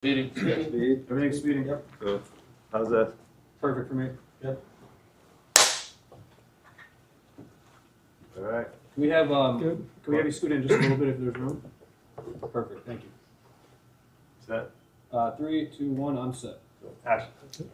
Speeding. Speed. Everything's speeding. Yep. Cool. How's that? Perfect for me. Yep. All right. Can we have Good. Can we have you scoot in just a little bit if there's room? Perfect. Thank you. Set. 3, 2, 1. I'm set. Action.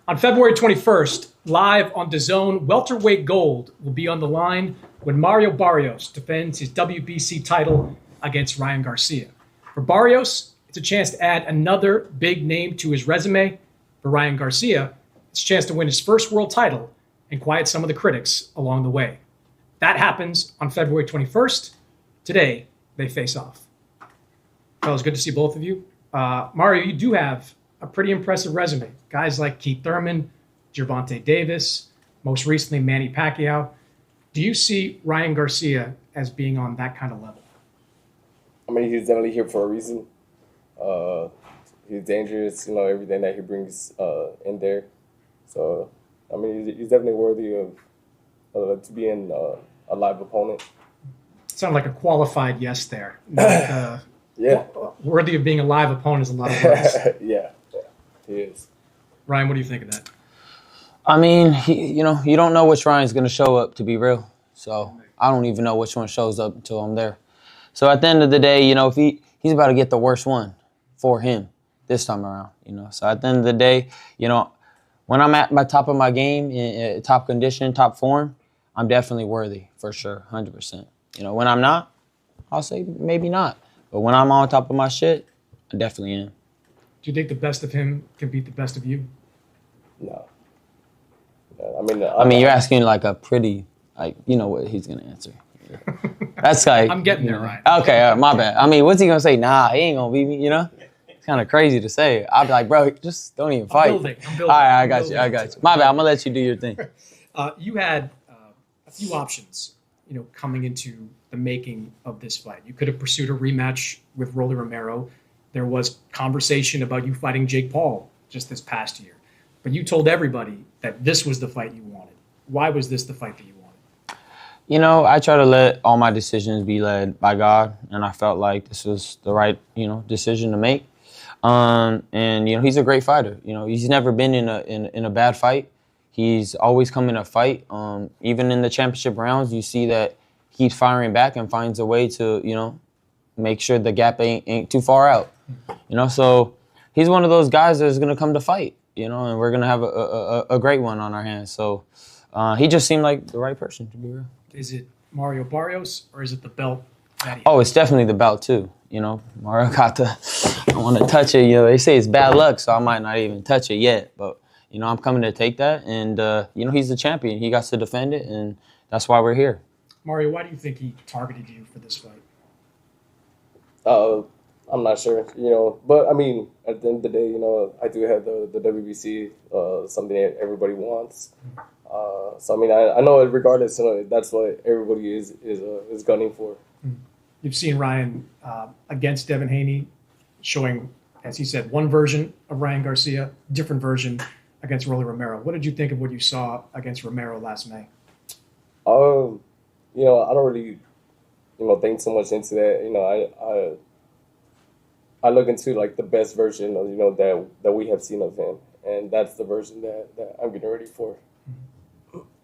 On February 21st, live on DAZN, welterweight gold will be on the line when Mario Barrios defends his WBC title against Ryan Garcia. For Barrios, it's a chance to add another big name to his resume. For Ryan Garcia, it's a chance to win his first world title and quiet some of the critics along the way. That happens on February 21st. Today, they face off. Fellas, good to see both of you. Mario, you do have a pretty impressive resume. Guys like Keith Thurman, Gervonta Davis, most recently Manny Pacquiao. Do you see Ryan Garcia as being on that kind of level? I mean, he's definitely here for a reason. He's dangerous, everything that he brings in there. So, I mean, he's definitely worthy of to be in a live opponent. Sounded like a qualified yes there. Not, Yeah. Worthy of being a live opponent is a lot of words. yeah, he is. Ryan, what do you think of that? I mean, you don't know which Ryan's going to show up, to be real. So I don't even know which one shows up until I'm there. So at the end of the day, if he's about to get the worst one for him this time around, So at the end of the day, when I'm at my top of my game, in top condition, top form, I'm definitely worthy for sure, 100%. When I'm not, I'll say maybe not. But when I'm on top of my shit, I definitely am. Do you think the best of him can beat the best of you? No. I mean, you're asking like a pretty, you know what he's going to answer. That's like... I'm getting there, Ryan. Okay, my bad. I mean, what's he going to say? Nah, he ain't going to beat me, It's kind of crazy to say. I'd be like, bro, just don't even fight. I'm building. All right, I got you. My bad. I'm going to let you do your thing. You had a few options, coming into the making of this fight. You could have pursued a rematch with Rolly Romero. There was conversation about you fighting Jake Paul just this past year. But you told everybody that this was the fight you wanted. Why was this the fight that you wanted? I try to let all my decisions be led by God, and I felt like this was the right, decision to make. And he's a great fighter. He's never been in a bad fight. He's always come in a fight. Even in the championship rounds, you see that he's firing back and finds a way to, make sure the gap ain't too far out. So he's one of those guys that's going to come to fight, and we're going to have a great one on our hands. So he just seemed like the right person, to be real. Is it Mario Barrios or is it the belt that he Oh, it's definitely the belt, too. Mario got I want to touch it. They say it's bad luck, so I might not even touch it yet. But, I'm coming to take that. And, he's the champion. He got to defend it, and that's why we're here. Mario, why do you think he targeted you for this fight? I'm not sure, but I mean, at the end of the day, I do have the WBC, something that everybody wants. So I mean, I know regardless, that's what everybody is gunning for. You've seen Ryan against Devin Haney showing, as he said, one version of Ryan Garcia, different version against Rolly Romero. What did you think of what you saw against Romero last May? I don't really, think so much into that. I look into like the best version of that we have seen of him, and that's the version that I'm getting ready for.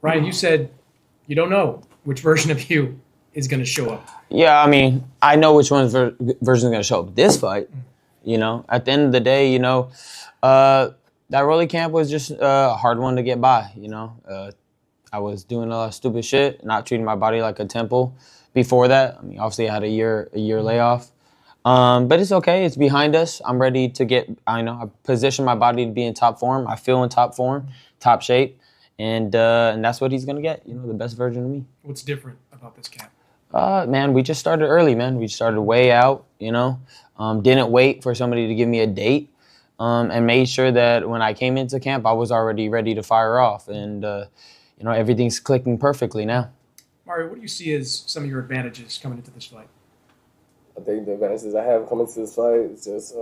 Ryan, you said you don't know which version of you is going to show up. Yeah, I mean, I know which one's version is going to show up this fight. At the end of the day, that Rolly camp was just a hard one to get by. I was doing a lot of stupid shit, not treating my body like a temple. Before that, I mean, obviously I had a year layoff. But it's okay. It's behind us. I'm ready to I position my body to be in top form. I feel in top form, top shape. And that's what he's going to get, the best version of me. What's different about this camp? Man, we just started early, man. We started way out, didn't wait for somebody to give me a date, and made sure that when I came into camp, I was already ready to fire off. And, everything's clicking perfectly now. Mario, what do you see as some of your advantages coming into this fight? I think the advantages I have coming to this fight is just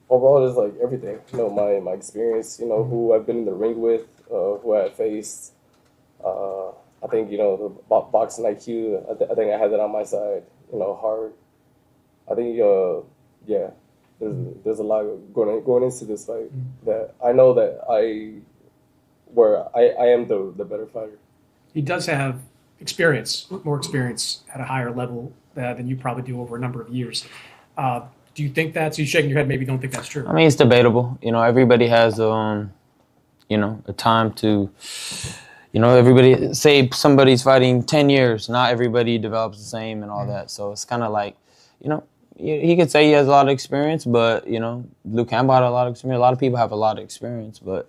overall just like everything. My experience, who I've been in the ring with, who I faced. I think, the boxing IQ, I think I had that on my side, heart. I think, yeah, there's a lot going into this fight that I know that I am the better fighter. He does have experience, more experience at a higher level than you probably do over a number of years. Do you think that's? You shaking your head? Maybe don't think that's true. I mean, it's debatable. You know, everybody has you know, a time to, you know, everybody say somebody's fighting 10 years. Not everybody develops the same and all that. So it's kind of like, you know, he could say he has a lot of experience, but, you know, Luke Campbell had a lot of experience. A lot of people have a lot of experience, but,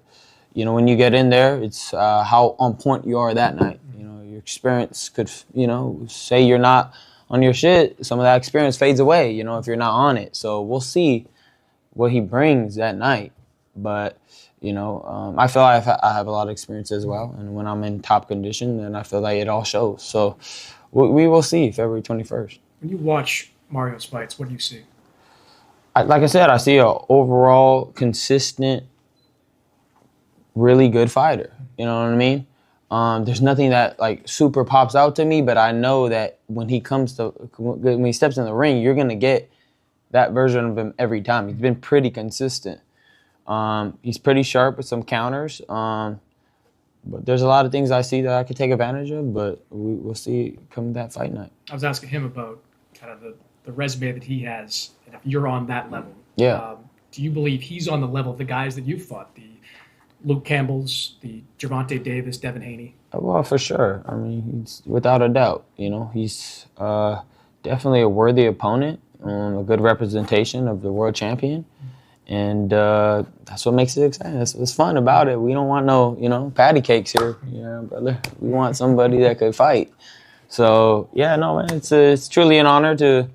you know, when you get in there, it's how on point you are that night. You know, your experience could, you know, say you're not on your shit. Some of that experience fades away, you know, if you're not on it. So we'll see what he brings that night. But, you know, I feel like I have a lot of experience as well. And when I'm in top condition, then I feel like it all shows. So we will see February 21st. When you watch Mario's fights, what do you see? Like I said, I see an overall consistent, really good fighter. You know what I mean? There's nothing that like super pops out to me, but I know that when he steps in the ring, you're gonna get that version of him every time. He's been pretty consistent. He's pretty sharp with some counters. But there's a lot of things I see that I could take advantage of, but we'll see come that fight night. I was asking him about kind of the resume that he has, and if you're on that level. Yeah. Do you believe he's on the level of the guys that you've fought, the Luke Campbell's, the Gervonta Davis, Devin Haney? Well, for sure. I mean, he's without a doubt. You know, he's definitely a worthy opponent, a good representation of the world champion. And that's what makes it exciting. That's what's fun about it. We don't want no, you know, patty cakes here, yeah, brother. We want somebody that could fight. So yeah, no, man, it's truly an honor to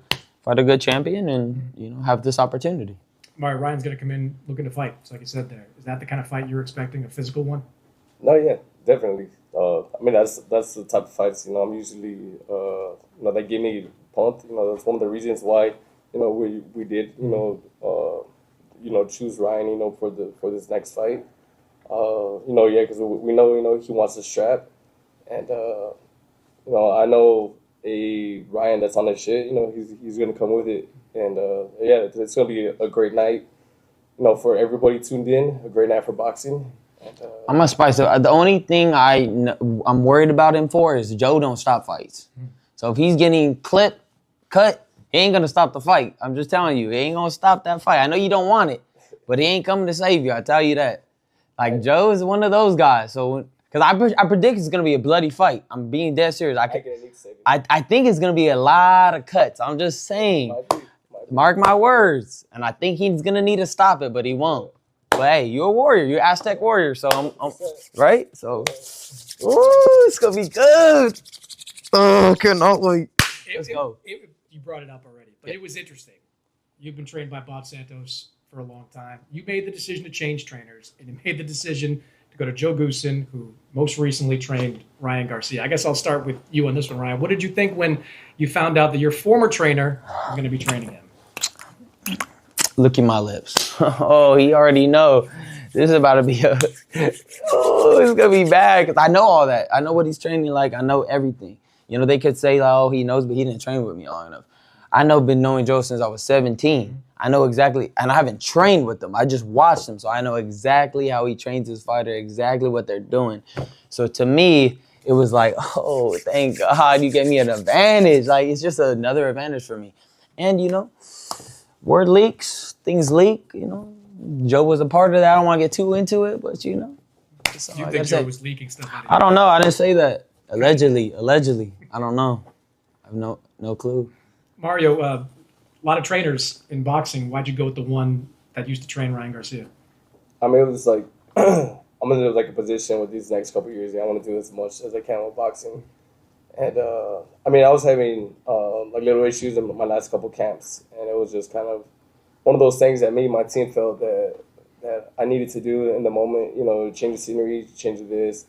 fight a good champion and, you know, have this opportunity. Mario, Ryan's going to come in looking to fight, just like you said there. Is that the kind of fight you're expecting, a physical one? No, yeah, definitely. I mean, that's the type of fights, you know, I'm usually, you know, they give me pumped. You know, that's one of the reasons why, you know, we did, you know, choose Ryan, you know, for this next fight. You know, yeah, because we know, you know, he wants to strap. And, you know, I know a Ryan that's on his shit, you know, he's going to come with it. And, yeah, it's going to be a great night, you know, for everybody tuned in, a great night for boxing. And, I'm going to spice it. The only thing I'm worried about him for is Joe don't stop fights. So if he's getting cut, he ain't going to stop the fight. I'm just telling you, he ain't going to stop that fight. I know you don't want it, but he ain't coming to save you. I tell you that. Like, Joe is one of those guys. So, because I predict it's going to be a bloody fight. I'm being dead serious. I think it's going to be a lot of cuts. I'm just saying. Mark my words. And I think he's going to need to stop it, but he won't. But hey, you're a warrior. You're an Aztec warrior. So, I'm right? So, ooh, it's going to be good. Oh, cannot wait. Let's go. You brought it up already, but it was interesting. You've been trained by Bob Santos for a long time. You made the decision to change trainers, and you made the decision to go to Joe Goosen, who most recently trained Ryan Garcia. I guess I'll start with you on this one, Ryan. What did you think when you found out that your former trainer was going to be training him? Look at my lips. Oh, he already know. This is about to be oh, it's going to be bad because I know all that. I know what he's training like. I know everything. You know, they could say, oh, he knows, but he didn't train with me long enough. I know, been knowing Joe since I was 17. I know exactly, and I haven't trained with them. I just watched him, so I know exactly how he trains his fighter, exactly what they're doing. So to me, it was like, oh, thank God you gave me an advantage. Like, it's just another advantage for me. And, you know, word leaks, things leak, you know. Joe was a part of that. I don't want to get too into it, but, you know. Do you think Joe was leaking stuff out of I don't know. I didn't say that. Allegedly. I don't know. I have no clue. Mario, a lot of trainers in boxing. Why'd you go with the one that used to train Ryan Garcia? I mean, it was like, I'm in like a position with these next couple of years. I want to do as much as I can with boxing. And, I mean, I was having like little issues in my last couple camps. And it was just kind of one of those things that me and my team felt that I needed to do in the moment, you know, change the scenery, change this.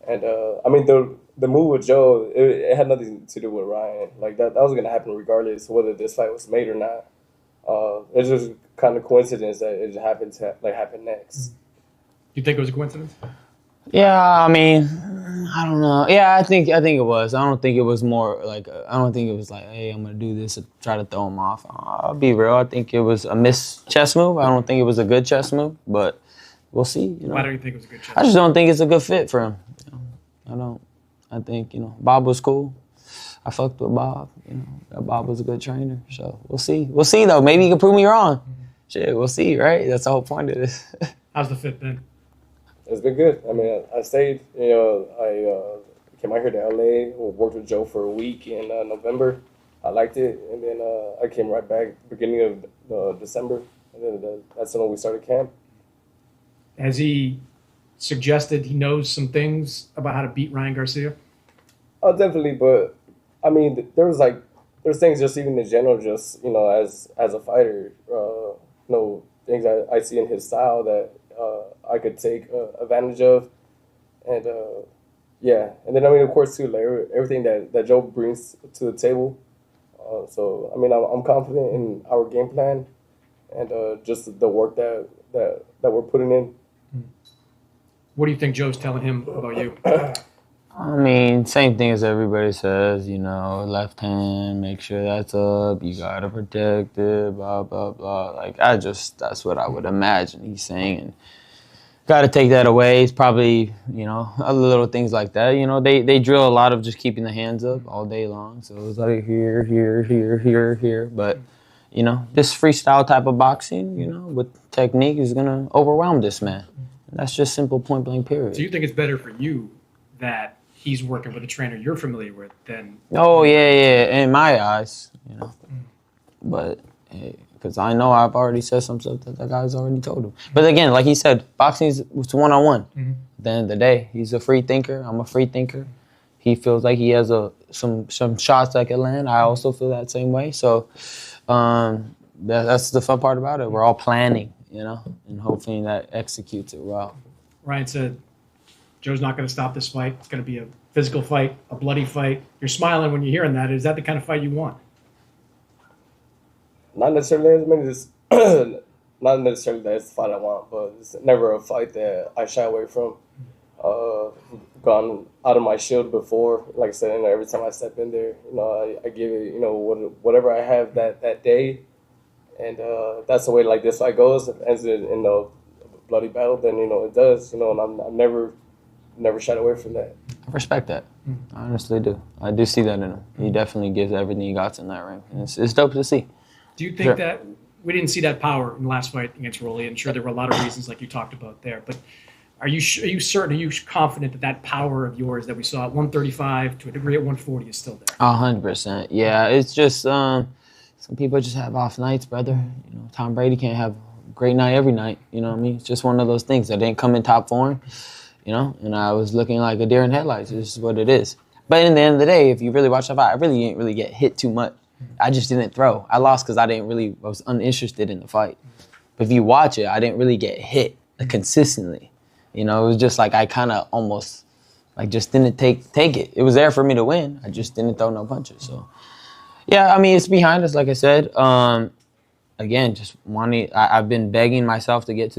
And, I mean, the move with Joe, it had nothing to do with Ryan. Like, that was going to happen regardless whether this fight was made or not. It's just kind of coincidence that it happened to happen next. You think it was a coincidence? Yeah, I mean, I don't know. Yeah, I think it was. I don't think it was more like I don't think it was like, hey, I'm gonna do this to try to throw him off. I'll be real. I think it was a missed chess move. I don't think it was a good chess move, but we'll see. You know? Why don't you think it was a good chess? I just don't think it's a good fit for him. You know? I don't. I think Bob was cool. I fucked with Bob. Bob was a good trainer. So we'll see. We'll see though. Maybe he can prove me wrong. Shit, we'll see. Right? That's the whole point of this. How's the fit been? It's been good. I mean, I stayed. I came out here to LA. Worked with Joe for a week in November. I liked it, and then I came right back beginning of December, and then that's when we started camp. Has he suggested he knows some things about how to beat Ryan Garcia? Oh, definitely. But I mean, there's things just even in general, just as a fighter, things I see in his style that I could take advantage of, and and then I mean, of course, too, like everything that Joe brings to the table. So I mean, I'm confident in our game plan, and just the work that we're putting in. What do you think Joe's telling him about you? I mean, same thing as everybody says, left hand, make sure that's up, you gotta protect it, blah, blah, blah. Like, that's what I would imagine he's saying. And gotta take that away. It's probably, other little things like that. They drill a lot of just keeping the hands up all day long. So it's like here, here, here, here, here. But, this freestyle type of boxing, with technique is gonna overwhelm this man. And that's just simple point blank period. So you think it's better for you that he's working with a trainer you're familiar with than... Oh, yeah, in my eyes, But, because I know I've already said some stuff that guy's already told him. But again, like he said, boxing is one-on-one. Mm-hmm. At the end of the day, he's a free thinker. I'm a free thinker. He feels like he has some shots that can land. I also feel that same way. So that's the fun part about it. We're all planning, and hoping that executes it well. Ryan said, Joe's not going to stop this fight. It's going to be a physical fight, a bloody fight. You're smiling when you're hearing that. Is that the kind of fight you want? Not necessarily. I mean, it's not necessarily that it's the fight I want, but it's never a fight that I shy away from. Gone out of my shield before, like I said, every time I step in there, I give it, whatever I have that day, and that's the way like this fight goes. If it ends in a bloody battle, then it does, and I'm never shied away from that. I respect that. I honestly do. I do see that in him. He definitely gives everything he got in that ring. And it's dope to see. Do you think that we didn't see that power in the last fight against Rolly? And sure, there were a lot of reasons like you talked about there. But are you certain, are you confident that power of yours that we saw at 135 to a degree at 140 is still there? 100%. Yeah, it's just some people just have off nights, brother. Tom Brady can't have a great night every night. You know what I mean? It's just one of those things that didn't come in top form. And I was looking like a deer in headlights. This is what it is. But in the end of the day, if you really watch the fight, I really didn't really get hit too much. I just didn't throw. I lost because I was uninterested in the fight. But if you watch it, I didn't really get hit consistently. It was just like I kind of almost just didn't take it. It was there for me to win. I just didn't throw no punches. So, yeah, I mean, it's behind us, like I said. Again, just wanting. I've been begging myself to get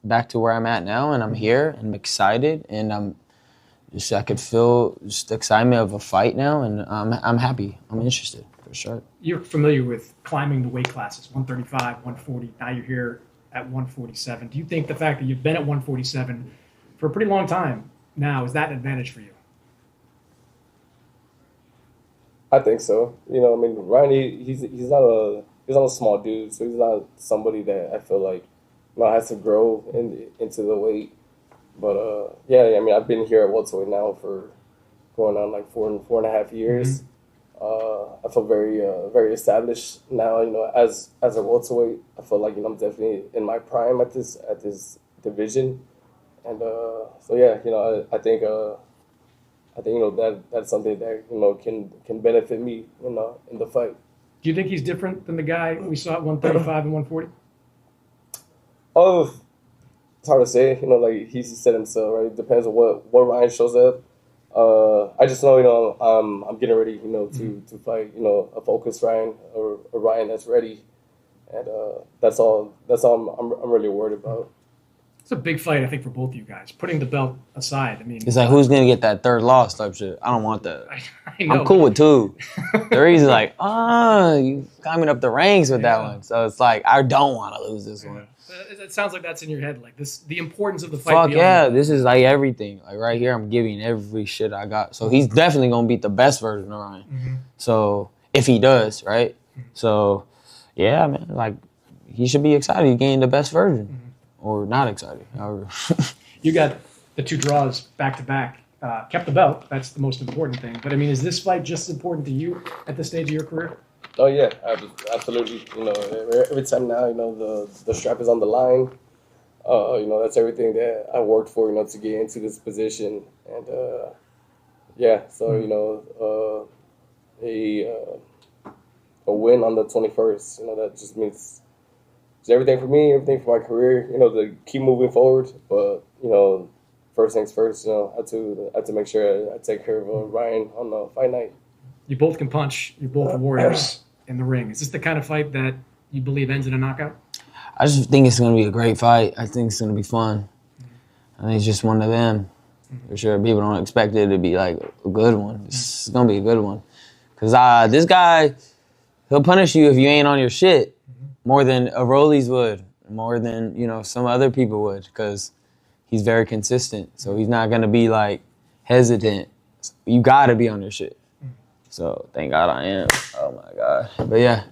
back to where I'm at now, and I'm here, and I'm excited, and I could feel just the excitement of a fight now, and I'm happy. I'm interested for sure. You're familiar with climbing the weight classes, 135, 140. Now you're here at 147. Do you think the fact that you've been at 147 for a pretty long time now is that an advantage for you? I think so. I mean, Ryan, he's not a small dude, so he's not somebody that I feel like has to grow into the weight. But I mean, I've been here at welterweight now for going on like four and a half years. I feel very established now. As a welterweight, I feel like I'm definitely in my prime at this division, and so yeah, I think that's something that can benefit me in the fight. Do you think he's different than the guy we saw at 135 and 140? Oh, it's hard to say. Like he said himself, right? It depends on what Ryan shows up. I just know, I'm getting ready, to fight, a focused Ryan or a Ryan that's ready, and that's all I'm really worried about. It's a big fight, I think, for both of you guys. Putting the belt aside, I mean, It's like, who's gonna get that third loss type shit? I don't want that. I know. I'm cool with 2. Three's like, you climbing up the ranks with that one. So it's like, I don't want to lose this one. It sounds like that's in your head, like this, the importance of the fight. Fuck beyond yeah, that. this is like everything. Like right here, I'm giving every shit I got. So he's definitely gonna beat the best version of Ryan. Mm-hmm. So if he does, right? So yeah, man, like he should be excited. He gained the best version, or not excited. However, You got the 2 draws back to back. Kept the belt. That's the most important thing. But I mean, is this fight just as important to you at this stage of your career? Oh yeah, absolutely. You know, every time now, you know, the strap is on the line. You know, that's everything that I worked for, you know, to get into this position. And yeah, so you know, a win on the 21st, you know, that just means it's everything for me, everything for my career. You know, to keep moving forward. But you know, first things first. You know, I had to make sure I take care of Ryan on the fight night. You both can punch. You're both warriors in the ring. Is this the kind of fight that you believe ends in a knockout? I just think it's gonna be a great fight. I think it's gonna be fun. I think it's just one of them. For sure, people don't expect it to be like a good one. It's gonna be a good one. Cause this guy, he'll punish you if you ain't on your shit more than a Rollies would, more than, you know, some other people would, because he's very consistent. So he's not gonna be like hesitant. You gotta be on your shit. So thank God I am. Oh my God. But yeah.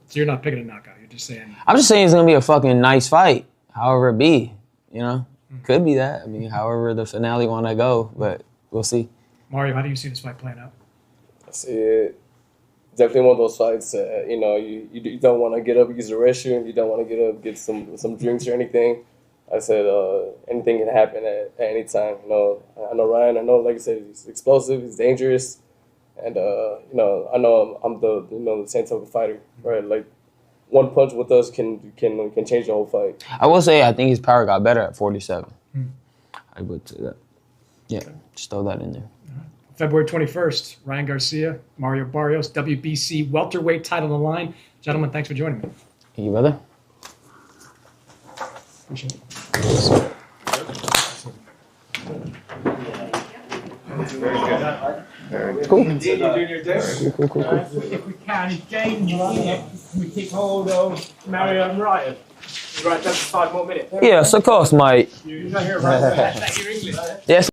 So you're not picking a knockout. You're just saying. I'm just saying it's gonna be a fucking nice fight. However it be, you know? Could be that. I mean, however the finale wanna go, but we'll see. Mario, how do you see this fight playing out? I see it. Definitely one of those fights. You know, you don't want to get up, use the restroom. You don't want to get up, get some drinks or anything. I said anything can happen at any time. You know, I know Ryan. I know, like I said, he's explosive. He's dangerous, and you know, I know I'm the same type of fighter, right? Like one punch with us can change the whole fight. I will say I think his power got better at 47. I would say that. Yeah, just throw that in there. February 21st, Ryan Garcia, Mario Barrios, WBC welterweight title on the line. Gentlemen, thanks for joining me. Thank you, brother. Appreciate it. Cool. You're doing your day. Cool. If we can, James, can we keep hold of Mario and Ryan? Right, just 5 more minutes. Yes, of course, mate. You're not here, right? Your English. Yes.